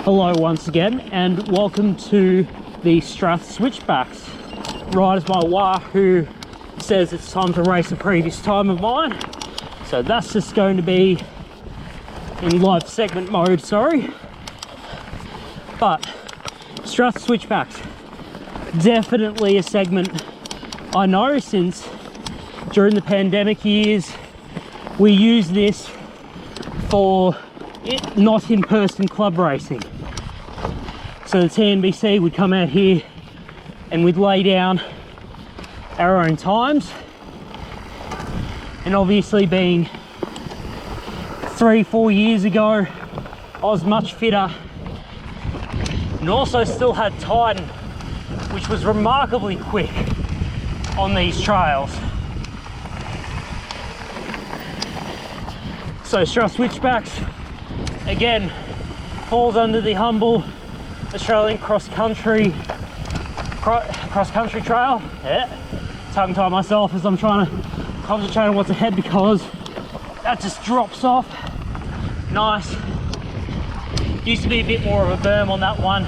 Hello once again, and welcome to the Strath Switchbacks. Riders my wah who says it's time to race a previous time of mine. So that's just going to be in live segment mode, sorry. But Strath Switchbacks, definitely a segment I know, since during the pandemic years we used this for not in-person club racing. So the TNBC would come out here and we'd lay down our own times. And obviously, being 3-4 years ago, I was much fitter and also still had Titan, which was remarkably quick on these trails. So Strath Switchbacks, again, falls under the humble Australian cross-country trail. Yeah, tongue-tie myself as I'm trying to concentrate on what's ahead, because that just drops off. Nice. Used to be a bit more of a berm on that one,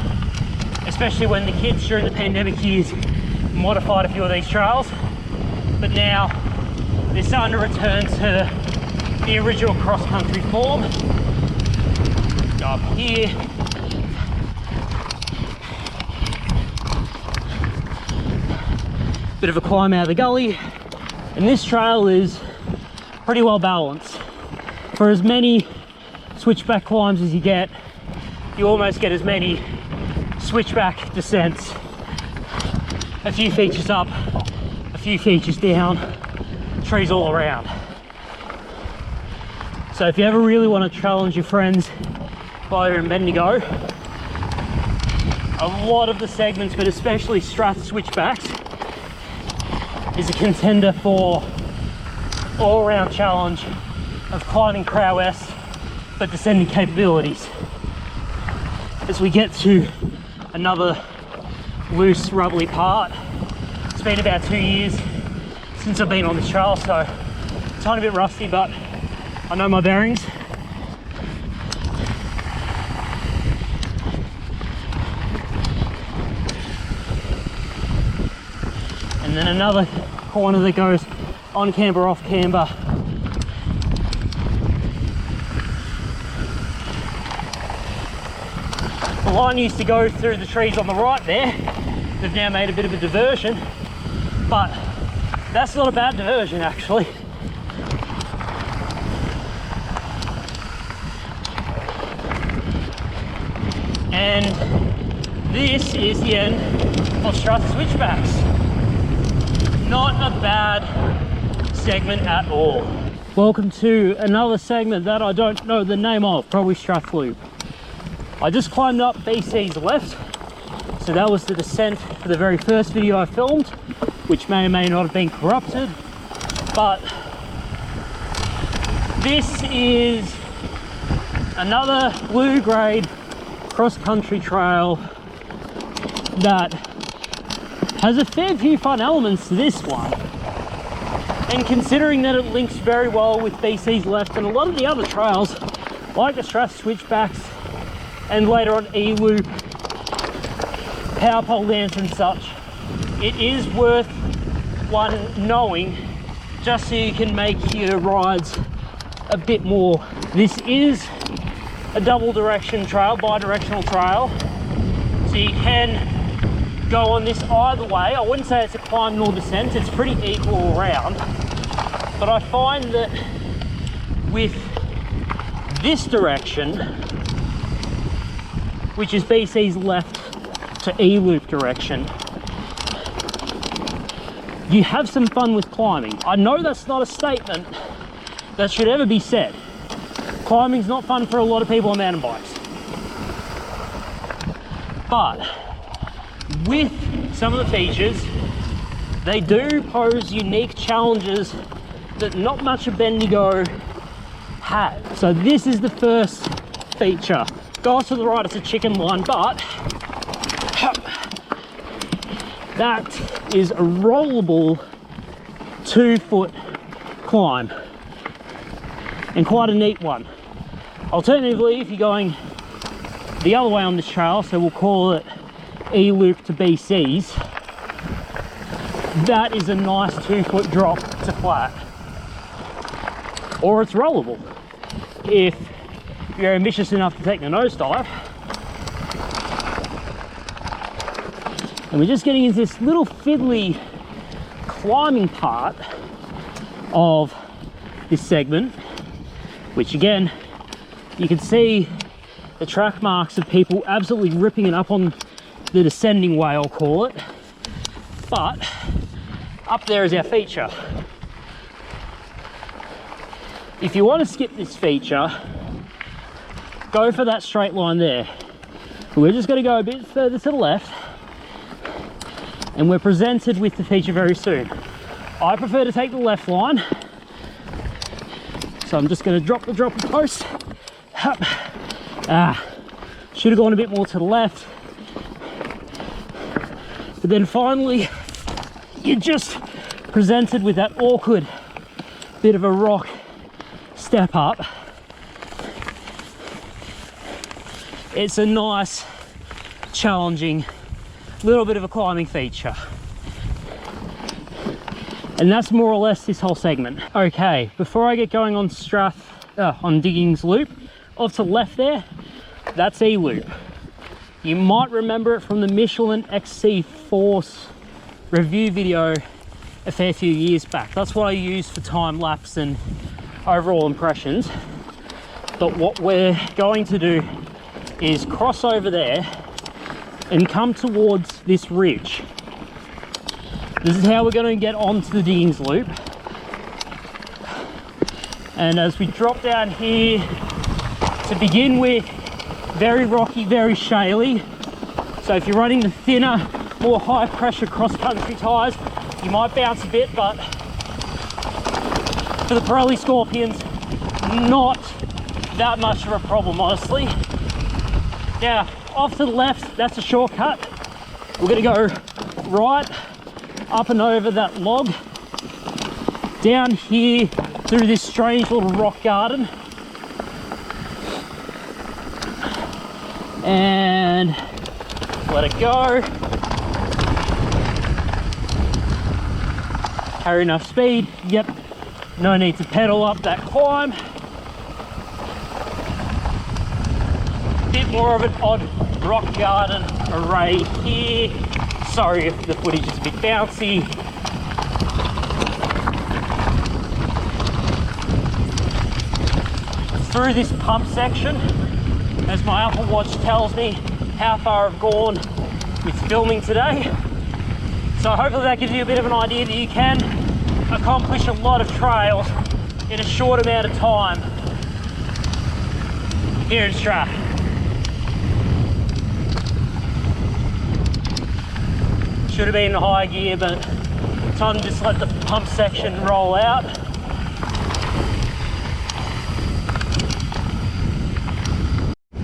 especially when the kids during the pandemic years modified a few of these trails. But now they're starting to return to the original cross-country form. Go up here. Bit of a climb out of the gully, and this trail is pretty well balanced. For as many switchback climbs as you get, you almost get as many switchback descents. A few features up, a few features down, trees all around. So if you ever really want to challenge your friends while you're in Bendigo, a lot of the segments, but especially Strath Switchbacks, is a contender for all-round challenge of climbing prowess but descending capabilities. As we get to another loose, rubbly part, it's been about 2 years since I've been on this trail, so a tiny bit rusty, but I know my bearings. And then another corner that goes on camber, off camber. The line used to go through the trees on the right there. They've now made a bit of a diversion, but that's not a bad diversion actually. And this is the end of Strath Switchbacks. Not a bad segment at all. Welcome to another segment that I don't know the name of, probably Strath Loop. I just climbed up BC's left, so that was the descent for the very first video I filmed, which may or may not have been corrupted, but this is another blue grade cross-country trail that has a fair few fun elements to this one, and considering that it links very well with BC's left and a lot of the other trails like the Strath Switchbacks and later on E-Loop, power pole dance and such, it is worth one knowing, just so you can make your rides a bit more. This is a double direction trail, bi-directional trail, so you can go on this either way. I wouldn't say it's a climb nor descent, it's pretty equal all around, but I find that with this direction, which is BC's left to E-Loop direction, you have some fun with climbing. I know that's not a statement that should ever be said. Climbing's not fun for a lot of people on mountain bikes, but with some of the features, they do pose unique challenges that not much of Bendigo had. So this is the first feature. Goes to the right, it's a chicken line, but that is a rollable 2-foot climb, and quite a neat one. Alternatively, if you're going the other way on this trail, so we'll call it E loop to BC's, that is a nice 2-foot drop to flat. Or it's rollable if you're ambitious enough to take the nosedive. And we're just getting into this little fiddly climbing part of this segment, which again, you can see the track marks of people absolutely ripping it up on the descending way, I'll call it. But up there is our feature. If you want to skip this feature, go for that straight line there. We're just going to go a bit further to the left, and we're presented with the feature very soon. I prefer to take the left line, so I'm just going to drop the dropper post. Should have gone a bit more to the left, but then finally you're just presented with that awkward bit of a rock step up. It's a nice, challenging, little bit of a climbing feature. And that's more or less this whole segment. Okay, before I get going on on Diggings Loop, off to the left there, that's E loop. You might remember it from the Michelin XC Force review video a fair few years back. That's what I use for time lapse and overall impressions. But what we're going to do is cross over there and come towards this ridge. This is how we're going to get onto the Diggings Loop. And as we drop down here, to begin with, very rocky, very shaly. So if you're running the thinner, more high pressure cross-country tyres, you might bounce a bit, but for the Pirelli Scorpions, not that much of a problem, honestly. Now, off to the left, that's a shortcut. We're gonna go right, up and over that log, down here through this strange little rock garden, and let it go. Carry enough speed. Yep, no need to pedal up that climb. Bit more of an odd rock garden array here. Sorry if the footage is a bit bouncy. Through this pump section, as my Apple Watch tells me how far I've gone with filming today. So hopefully that gives you a bit of an idea that you can accomplish a lot of trails in a short amount of time here in Strath. Should have been in high gear, but time to just let the pump section roll out.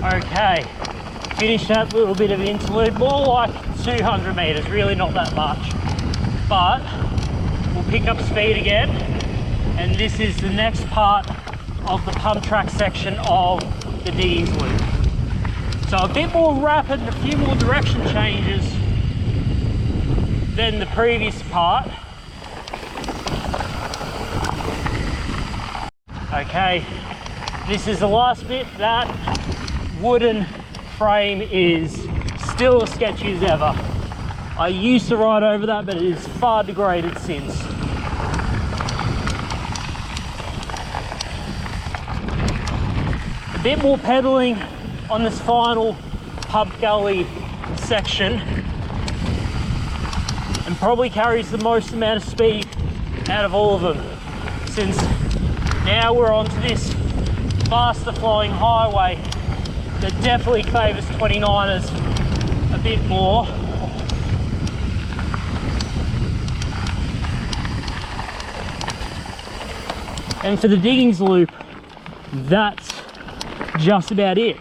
Okay, finish that little bit of interlude, more like 200 meters, really not that much. But we'll pick up speed again, and this is the next part of the pump track section of the Diggings Loop. So a bit more rapid and a few more direction changes than the previous part. Okay, this is the last bit. That wooden frame is still as sketchy as ever. I used to ride over that, but it is far degraded since. A bit more pedaling on this final pub gully section, and probably carries the most amount of speed out of all of them, since now we're onto this faster flowing highway that definitely favours 29ers a bit more. And for the Diggings Loop, that's just about it,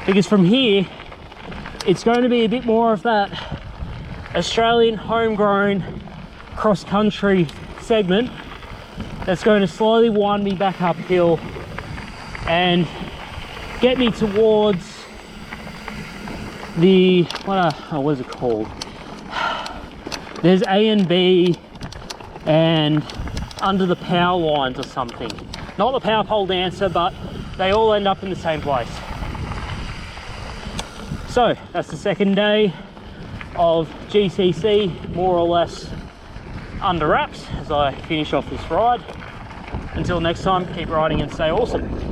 because from here it's going to be a bit more of that Australian homegrown cross-country segment that's going to slowly wind me back uphill and get me towards the, what is it called? There's A and B and under the power lines or something. Not the power pole dancer, but they all end up in the same place. So that's the second day of GCC, more or less under wraps as I finish off this ride. Until next time, keep riding and stay awesome.